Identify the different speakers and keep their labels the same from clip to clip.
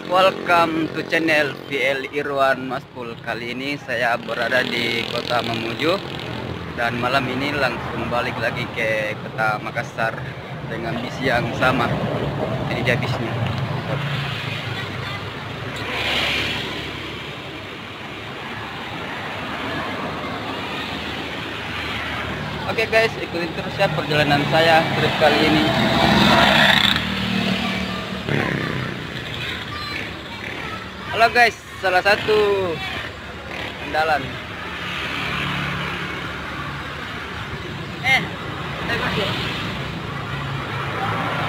Speaker 1: Welcome to channel PL Irwan Maspul. Kali ini saya berada di kota Mamuju dan malam ini langsung balik lagi ke kota Makassar dengan bis yang sama. Ini dia bisnya. Oke guys, ikutin terus ya perjalanan saya trip kali ini. Halo guys, salah satu andalan.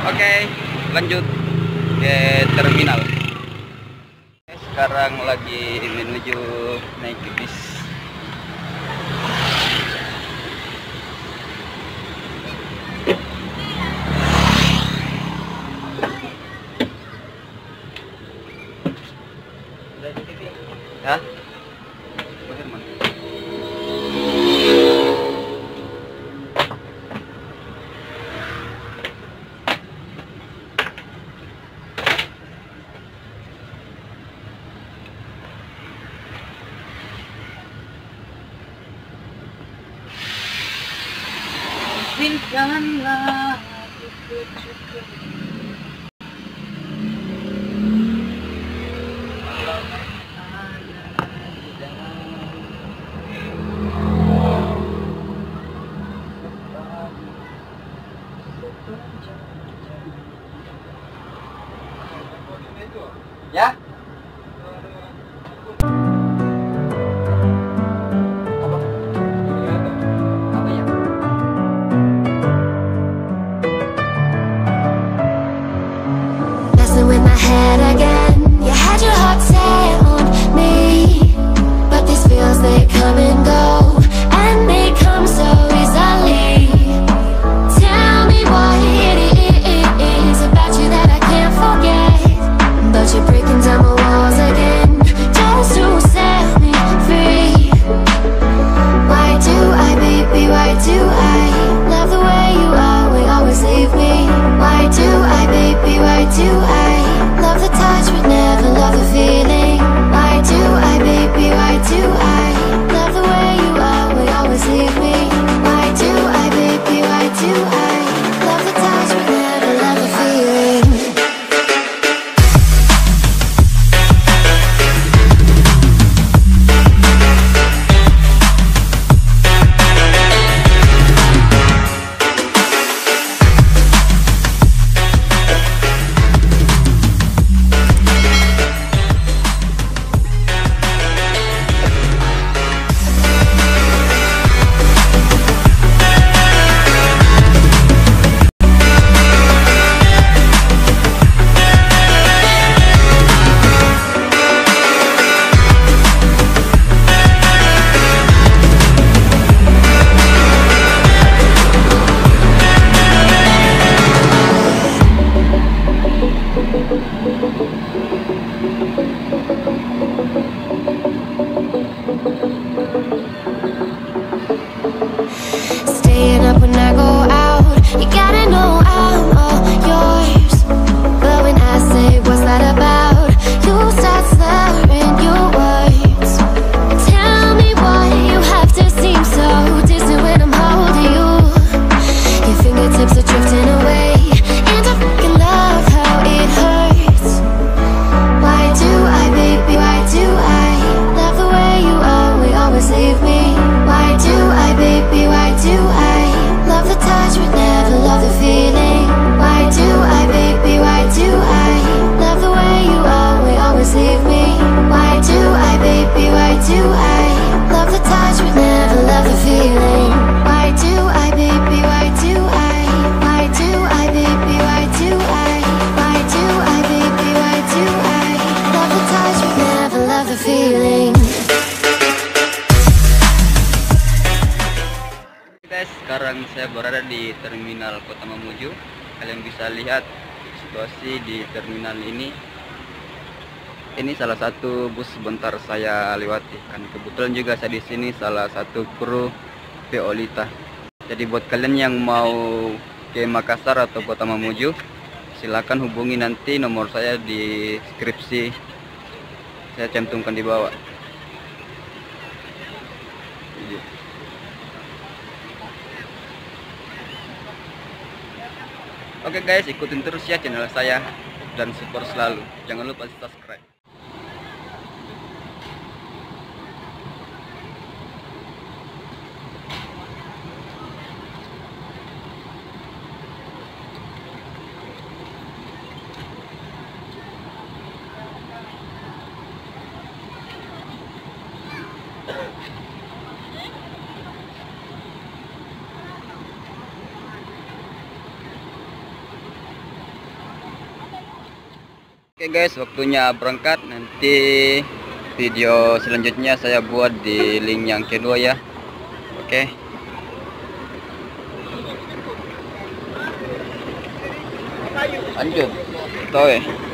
Speaker 1: Oke, lanjut ke terminal. Sekarang lagi menuju naik ke bis. Hah? Izinkanlah aku cukup. Ya.
Speaker 2: Messing with my head again. You had your heart set on me, but these feels they come and go, and they come so easily. Tell me what it is about you that I can't forget. But you're breaking down my walls again, just to set me free. Why do I, baby, why do I love the way you are, we always leave me? Why do I, baby, why do I love the touch but never love the feeling? Why do I, baby, why do I love the way you are, we always leave me? Why do I, baby, why do I love the touch but never love the feeling? Staying up when I go out, you gotta know I'm all yours. But when I say what's that about, you start slurring your words. Tell me why you have to seem so distant when I'm holding you. Your fingertips are drifting away, and I fucking love how it hurts. Why do I, baby, why do I love the way you are, we always leave me? Why do I, baby, why do I love the touch but never love the feeling? Why do I, baby, why do I love the way you are, we always leave me? Why do I, baby, why do I love the touch but never love the feeling? Why do I, baby, why do I? Why do I, baby, why do I? Why do I, baby, why do I love the touch but never love the feeling?
Speaker 1: Guys, sekarang saya berada di terminal kota Mamuju. Kalian bisa lihat situasi di terminal ini. Ini salah satu bus sebentar saya lewati. Kan kebetulan juga saya di sini salah satu kru PO LITHA. Jadi buat kalian yang mau ke Makassar atau kota Mamuju, silakan hubungi, nanti nomor saya di deskripsi saya cantumkan di bawah. Oke guys, ikutin terus ya channel saya dan support selalu. Jangan lupa subscribe. Oke guys, waktunya berangkat. Nanti video selanjutnya saya buat di link yang kedua ya. Oke. Lanjut. Toh.